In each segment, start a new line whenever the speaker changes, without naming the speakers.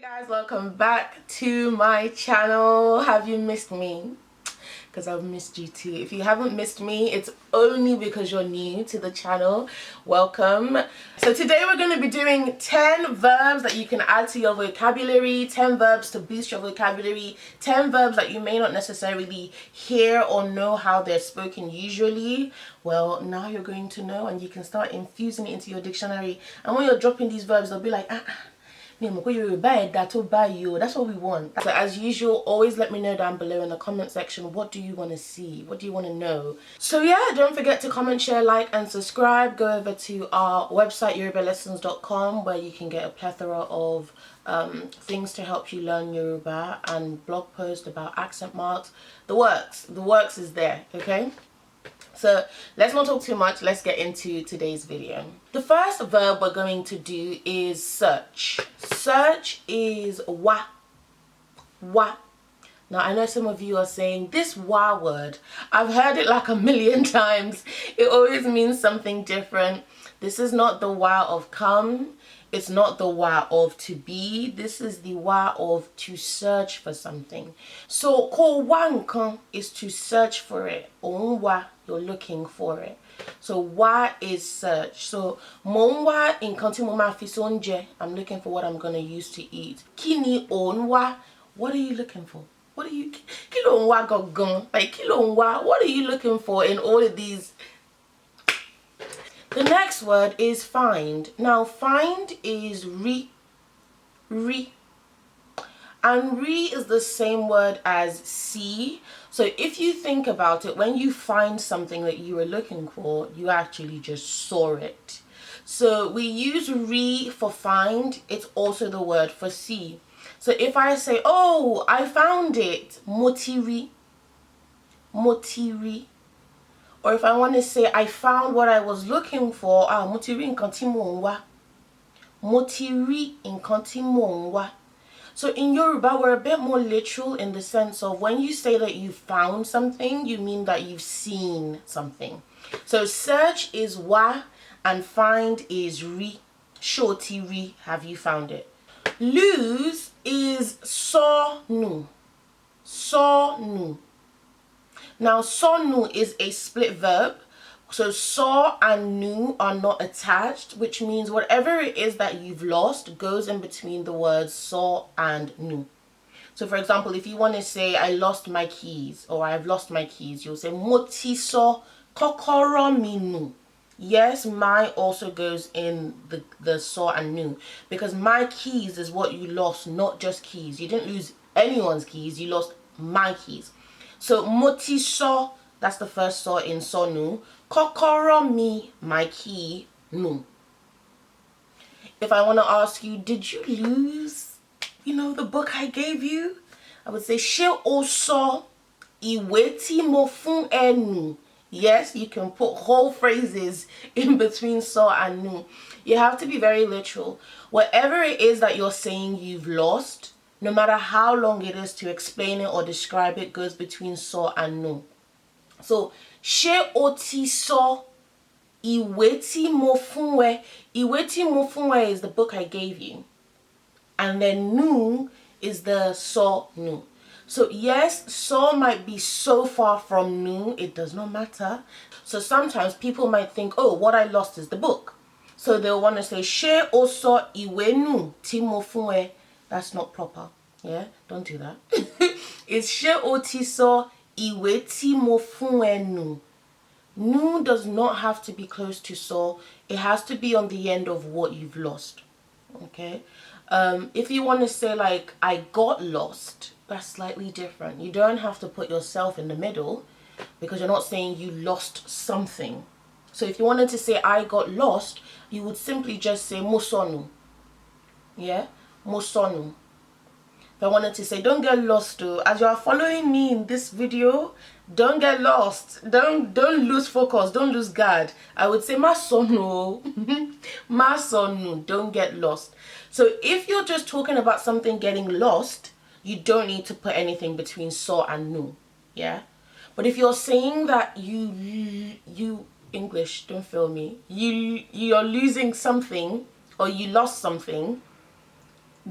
Guys, welcome back to my channel. Have you missed me? Because I've missed you too. If you haven't missed me, it's only because you're new to the channel. Welcome. So today we're going to be doing 10 verbs that you can add to your vocabulary, 10 verbs to boost your vocabulary, 10 verbs that you may not necessarily hear or know how they're spoken usually. Well, now you're going to know, and you can start infusing it into your dictionary. And when you're dropping these verbs, they'll be like, that's what we want. So as usual, always let me know down below in the comment section, what do you want to see, what do you want to know? So yeah, don't forget to comment, share, like and subscribe. Go over to our website yorubalessons.com, where you can get a plethora of things to help you learn Yoruba, and blog post about accent marks. The works is there. Okay, so let's not talk too much. Let's get into today's video. The first verb we're going to do is search. Search is wa. Now I know some of you are saying, this wa word, I've heard it like a million times. It always means something different. This is not the wa of come. It's not the wa of to be. This is the wa of to search for something. So ko wankan is to search for it. On wa, you're looking for it. So wa is search. So mon wa in kanti mo ma fi sonje. I'm looking for what I'm gonna use to eat. Kini on wa. What are you looking for? What are you kilo on wa gogon? Like kilo on wa. What are you looking for in all of these? The next word is find. Now find is re. And re is the same word as see. So if you think about it, when you find something that you were looking for, you actually just saw it. So we use re for find. It's also the word for see. So if I say, oh, I found it, motiri. Or if I want to say, I found what I was looking for, motiri in kanti Motiri in kanti. So in Yoruba, we're a bit more literal in the sense of when you say that you found something, you mean that you've seen something. So search is wa and find is ri. Shorty ri, have you found it? Lose is so nu. Now, sonu is a split verb. So, so and nu are not attached, which means whatever it is that you've lost goes in between the words so and nu. So, for example, if you want to say, I lost my keys, or I've lost my keys, you'll say, moti so kokoro mi nu. Yes, my also goes in the so and nu, because my keys is what you lost, not just keys. You didn't lose anyone's keys, you lost my keys. So moti so, that's the first so in sonu. Kokoro mi, my key, nu. If I want to ask you, did you lose, the book I gave you? I would say, she oso iweti mo fun enu. Yes, you can put whole phrases in between so and nu. You have to be very literal. Whatever it is that you're saying you've lost, no matter how long it is to explain it or describe it, goes between so and nu. So, she oti so iweti mo funwe. Iweti mo funwe is the book I gave you. And then nu is the so nu. So yes, so might be so far from nu, it does not matter. So sometimes people might think, oh, what I lost is the book. So they'll want to say, she oso iwe nu ti mo funwe. That's not proper. Yeah, don't do that. It's she oti so iwe ti mo funwe nu. Nu does not have to be close to so. It has to be on the end of what you've lost. Okay. If you want to say like, I got lost, that's slightly different. You don't have to put yourself in the middle, because you're not saying you lost something. So if you wanted to say I got lost, you would simply just say mosonu. Yeah, mosonu. If I wanted to say, don't get lost though, as you are following me in this video, don't get lost. Don't lose focus. Don't lose guard. I would say masonu. Masonu. Don't get lost. So if you're just talking about something getting lost, you don't need to put anything between so and nu. Yeah. But if you're saying that you English, don't fail me. You're losing something, or you lost something,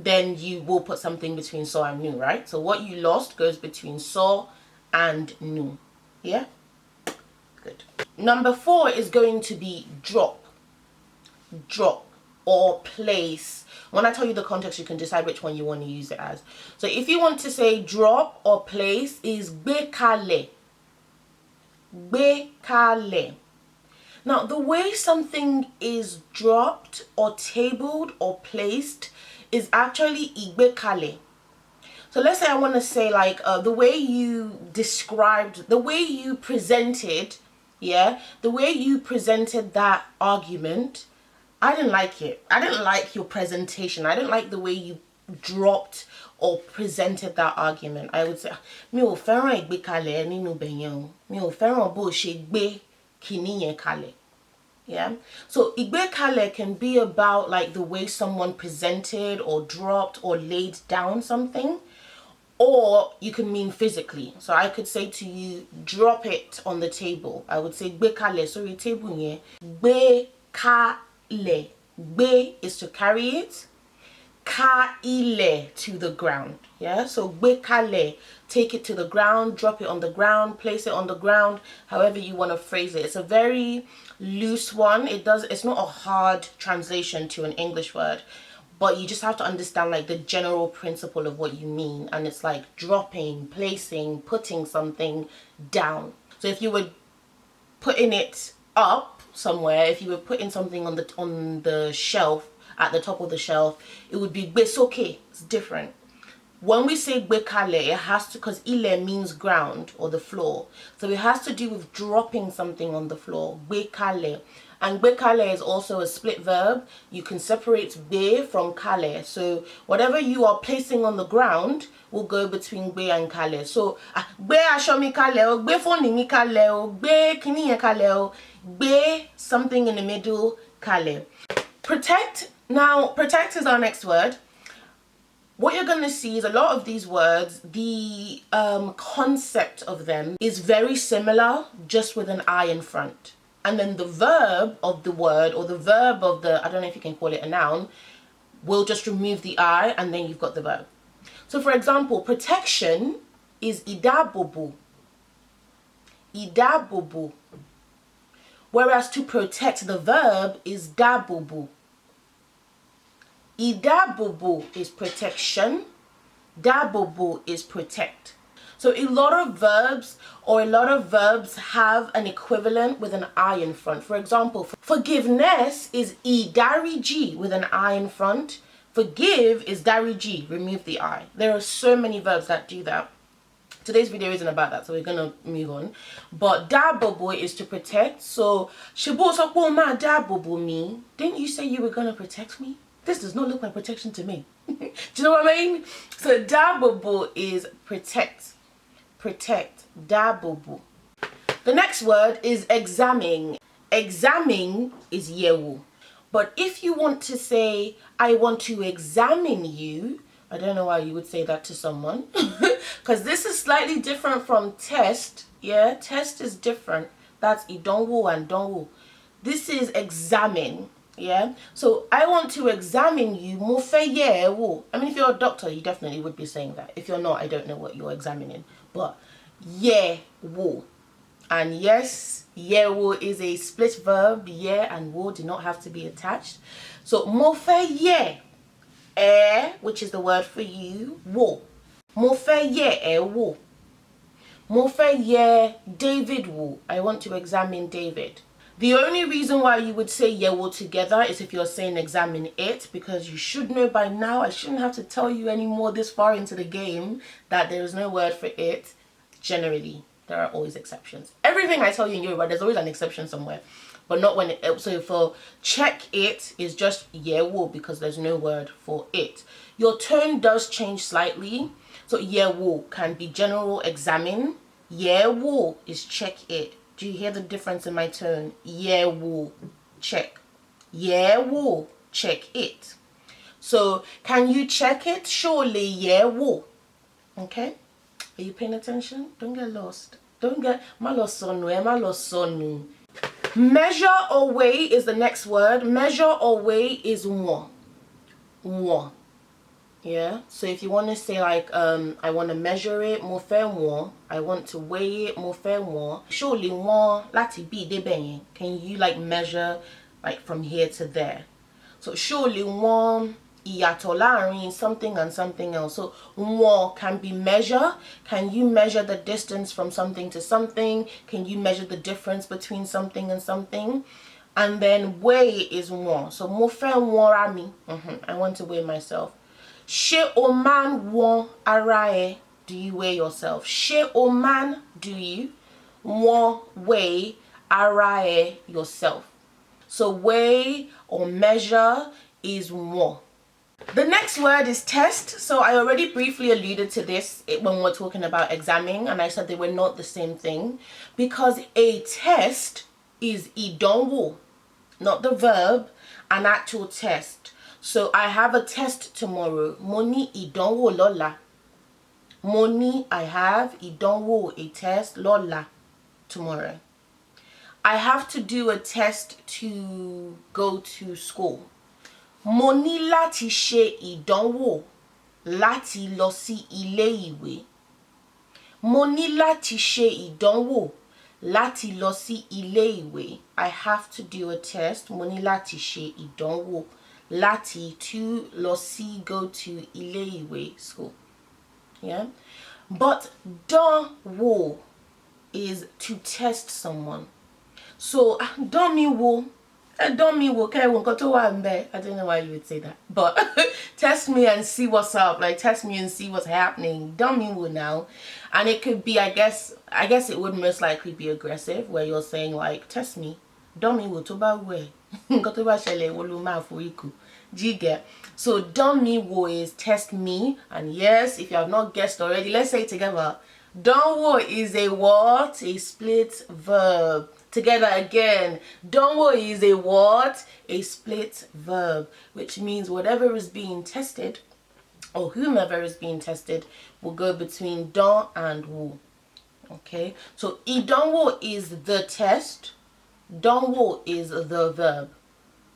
then you will put something between so and nu, right? So what you lost goes between so and nu. Yeah? Good. Number 4 is going to be drop. Drop or place. When I tell you the context, you can decide which one you want to use it as. So if you want to say drop or place, is gbe kale. Gbe kale. Now, the way something is dropped or tabled or placed is actually igbe kale. So let's say I want to say like the way you described, the way you presented, yeah, the way you presented that argument, I didn't like it. I didn't like your presentation. I didn't like the way you dropped or presented that argument. I would say, mi ò fẹ́ràn ìgbé kalẹ̀ nínú bẹ̀yẹn o. Mi ò fẹ́ràn bó ṣe gbé kíní yẹn kalẹ̀. Yeah. So igbe kale can be about like the way someone presented or dropped or laid down something, or you can mean physically. So I could say to you, drop it on the table. I would say gbe kale sorry table nye. Gbe kale. Gbe is to carry it. Ka ile to the ground. Yeah. So gbe kale, take it to the ground, drop it on the ground, place it on the ground, however you want to phrase it. It's a very loose one. It's not a hard translation to an English word, but you just have to understand like the general principle of what you mean. And it's like dropping, placing, putting something down. So if you were putting it up somewhere, if you were putting something on the shelf, at the top of the shelf, it would be besoke. It's different. When we say gbekale, it has to, because ile means ground or the floor. So it has to do with dropping something on the floor. Gbekale. And gbekale is also a split verb. You can separate be from kale. So whatever you are placing on the ground will go between gbe and kale. So gbe aṣọ mi kale o, gbe phone mi kale o, gbe kini yen kale o, gbe something in the middle kale. Protect. Now, protect is our next word. What you're going to see is a lot of these words, the concept of them is very similar, just with an I in front. And then the verb of the word, or the verb of the, I don't know if you can call it a noun, will just remove the I, and then you've got the verb. So for example, protection is idabobo. Idabobo. Whereas to protect, the verb is dabobo. Idabobo is protection. Dabobo is protect. So a lot of verbs have an equivalent with an I in front. For example, forgiveness is idariji with an I in front. Forgive is dariji, remove the I. There are so many verbs that do that. Today's video isn't about that, so we're gonna move on. But dabobo is to protect. So shibo sokbo ma dabobo me. Didn't you say you were gonna protect me? This does not look like protection to me. Do you know what I mean? So dabobo is protect. Protect. Dabobo. The next word is examine. Examine is yewu. But if you want to say, I want to examine you, I don't know why you would say that to someone. Because this is slightly different from test. Yeah, test is different. That's idonwo and donwo. This is examine. Yeah, so I want to examine you. Mo fe ye wo. I mean, if you're a doctor, you definitely would be saying that. If you're not, I don't know what you're examining. But ye wo. And yes, ye wo is a split verb. Ye and wo do not have to be attached. So mo fe ye which is the word for you, wo. Mo fe ye wo. Mo fe ye David wo. I want to examine David. The only reason why you would say yewo together is if you're saying examine it, because you should know by now, I shouldn't have to tell you anymore this far into the game, that there is no word for it. Generally, there are always exceptions. Everything I tell you in Yoruba, there's always an exception somewhere. But not when it, so for check it is just yewo because there's no word for it. Your tone does change slightly. So yewo can be general examine. Yewo is check it. Do you hear the difference in my tone? Yewo, check. Yewo, check it. So, can you check it? Surely, yewo. Okay? Are you paying attention? Don't get lost. Don't get malosonu. Measure or weigh is the next word. Measure or weigh is one. One. Yeah, so if you want to say like I want to measure it, mo fẹ́ wọ̀n, I want to weigh it, mo fẹ́ wọ̀n. Surely wọ̀n láti bí dé bẹ̀yẹn. Can you like measure like from here to there? So surely wọ̀n ìyàtọ̀ láàrin something and something else. So wọ̀n can be measure. Can you measure the distance from something to something? Can you measure the difference between something and something? And then weigh is wọ̀n. So mo fẹ́ wọ̀n ra mi. I want to weigh myself. Ṣé o máa ń wọ̀n ara ẹ? Do you weigh yourself? Ṣé o máa ń, do you wọ̀n, weigh ara ẹ, yourself? So weigh or measure is wọ̀n. The next word is test. So I already briefly alluded to this when we're talking about examining, and I said they were not the same thing, because a test is ìdánwò, not the verb, an actual test. So I have a test tomorrow. Mo ní ìdánwò lọ́la. Mo ní, I have, ìdánwò, a test, lọ́la, tomorrow. I have to do a test to go to school. Mo ní láti ṣe ìdánwò láti lọ sí ilé ìwé. Mo ní láti ṣe ìdánwò láti lọ sí ilé ìwé. I have to do a test. Mo ní láti ṣe ìdánwò láti, to, lọ sí, go to, ilé ìwé, school. Yeah? But dánwò is to test someone. So dán mi wò. Don't me okay, I don't know why you would say that, but test me and see what's up. Like test me and see what's happening. Don't me now. And it could be, I guess it would most likely be aggressive, where you're saying like, test me. Don't me to ba we. Do you get? So don't me is test me. And yes, if you have not guessed already, let's say it together. Don't is a what? A split verb. Together again. Dánwò is a what? A split verb, which means whatever is being tested, or whomever is being tested, will go between dán and wò. Okay, so ìdánwò is the test. Dánwò is the verb.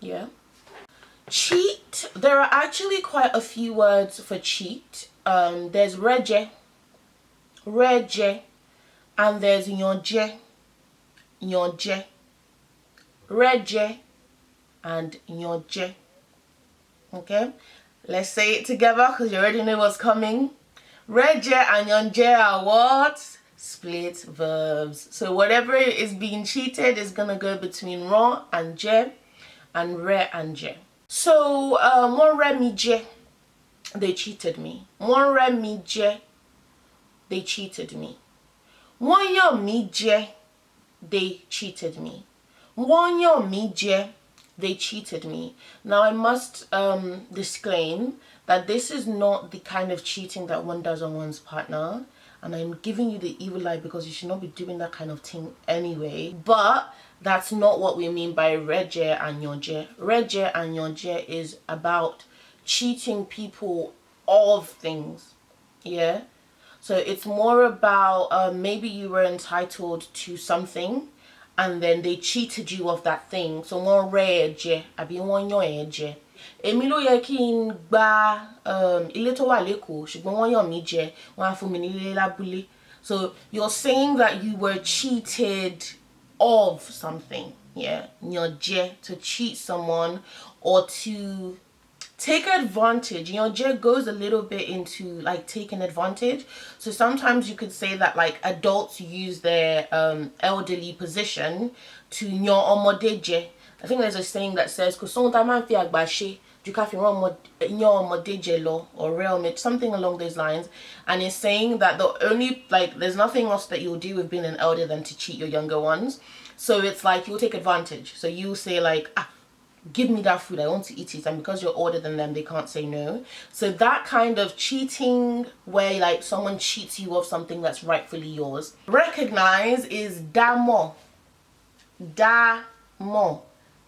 Yeah. Cheat. There are actually quite a few words for cheat. There's reje, and there's yànjẹ. Yànjẹ, reje, and yànjẹ. Okay, let's say it together because you already know what's coming. Reje and yànjẹ are what? Split verbs. So whatever is being cheated is gonna go between ran and je, and re and je. So wọ́n rẹ́ mi jẹ, they cheated me. Wọ́n rẹ́ mi jẹ, they cheated me. Wọ́n yàn mi jẹ, they cheated me. Wọ́n yàn mi jẹ, they cheated me. Now I must disclaim that this is not the kind of cheating that one does on one's partner, and I'm giving you the evil eye because you should not be doing that kind of thing anyway. But that's not what we mean by reje and yànjẹ. Reje and yànjẹ is about cheating people of things. Yeah. So it's more about maybe you were entitled to something and then they cheated you of that thing. So wọ́n rẹ́ ẹ jẹ àbí wọ́n yàn ẹ jẹ. Èmi ló yẹ kí n gba ilé tó wà l'Ékòó ṣùgbọ́n wọ́n yàn mí jẹ, wọ́n á fún mi nílé lábúlé. So you're saying that you were cheated of something. Yeah, yànjẹ, to cheat someone or to take advantage. Yànjẹ goes a little bit into like taking advantage. So sometimes you could say that like adults use their elderly position to yàn ọmọdé jẹ. I think there's a saying that says kò sóhun tá máa ń fi àgbà ṣe ju ká fi yàn ọmọdé jẹ lọ, or realm it, something along those lines. And it's saying that the only, like, there's nothing else that you'll do with being an elder than to cheat your younger ones. So it's like you'll take advantage. So you say like, give me that food, I want to eat it, and because you're older than them they can't say no. So that kind of cheating where like someone cheats you of something that's rightfully yours. Recognize is damo. Damo.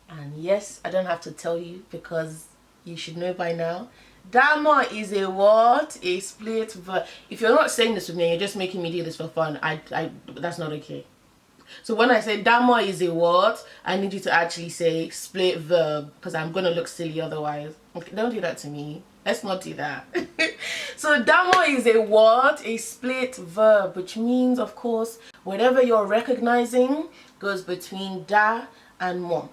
And yes, I don't have to tell you because you should know by now. Dharma is a what? A split verb. If you're not saying this with me, you're just making me do this for fun. That's not okay. So when I say Dharma is a what, I need you to actually say split verb because I'm gonna look silly otherwise. Okay, don't do that to me. Let's not do that. So Dharma is a what? A split verb, which means, of course, whatever you're recognizing goes between da and mo.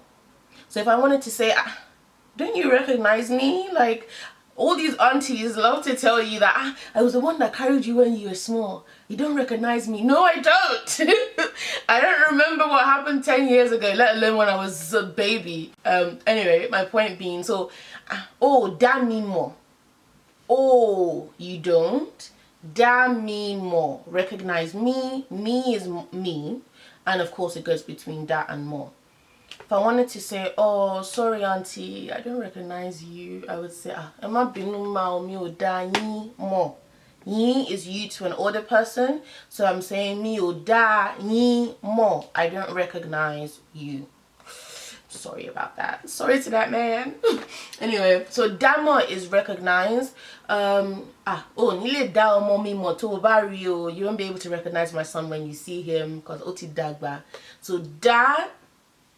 So if I wanted to say, don't you recognize me? Like, all these aunties love to tell you that I was the one that carried you when you were small. You don't recognize me. No, I don't. I don't remember what happened 10 years ago, let alone when I was a baby. Anyway, my point being, so, oh, da mean more. Oh, you don't. Da mean more. Recognize me. Me is me. And of course, it goes between da and more. If I wanted to say, oh, sorry, auntie, I don't recognize you, I would say, Emma binu ma mi o da yin mo. Yin is you to an older person. So I'm saying, mi o da yin mo. I don't recognize you. Sorry about that. Sorry to that man. Anyway, so Dharma is recognized. Nile da omo mi mo to ba ri o. You won't be able to recognize my son when you see him because oti dagba. So da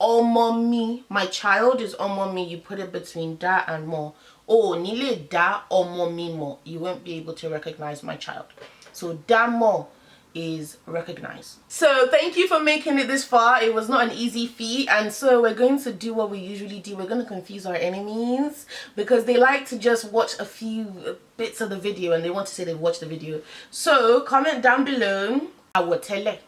omo mi, my child is omo mi. You put it between da and mo. Oh, nile da omo mi mo. You won't be able to recognize my child. So da mo is recognized. So thank you for making it this far. It was not an easy feat, and so we're going to do what we usually do. We're going to confuse our enemies because they like to just watch a few bits of the video and they want to say they've watched the video. So comment down below our tele.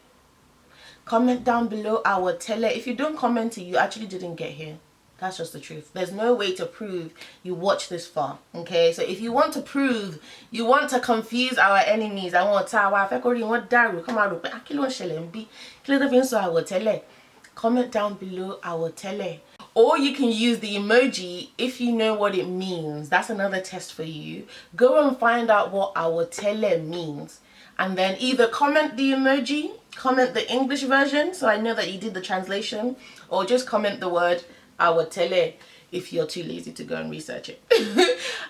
Comment down below our tele. If you don't comment it, you actually didn't get here. That's just the truth. There's no way to prove you watched this far. Okay, so if you want to prove, you want to confuse our enemies, I want to comment down below our tele. Or you can use the emoji if you know what it means. That's another test for you. Go and find out what our tele means. And then either comment the emoji, comment the English version, so I know that you did the translation, or just comment the word our tele if you're too lazy to go and research it.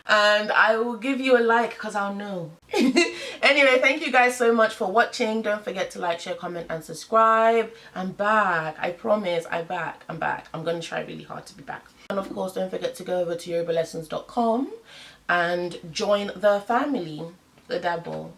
And I will give you a like because I'll know. Anyway, thank you guys so much for watching. Don't forget to like, share, comment and subscribe. I'm back. I promise I'm back. I'm back. I'm going to try really hard to be back. And of course, don't forget to go over to yorubalessons.com and join the family, the dabble.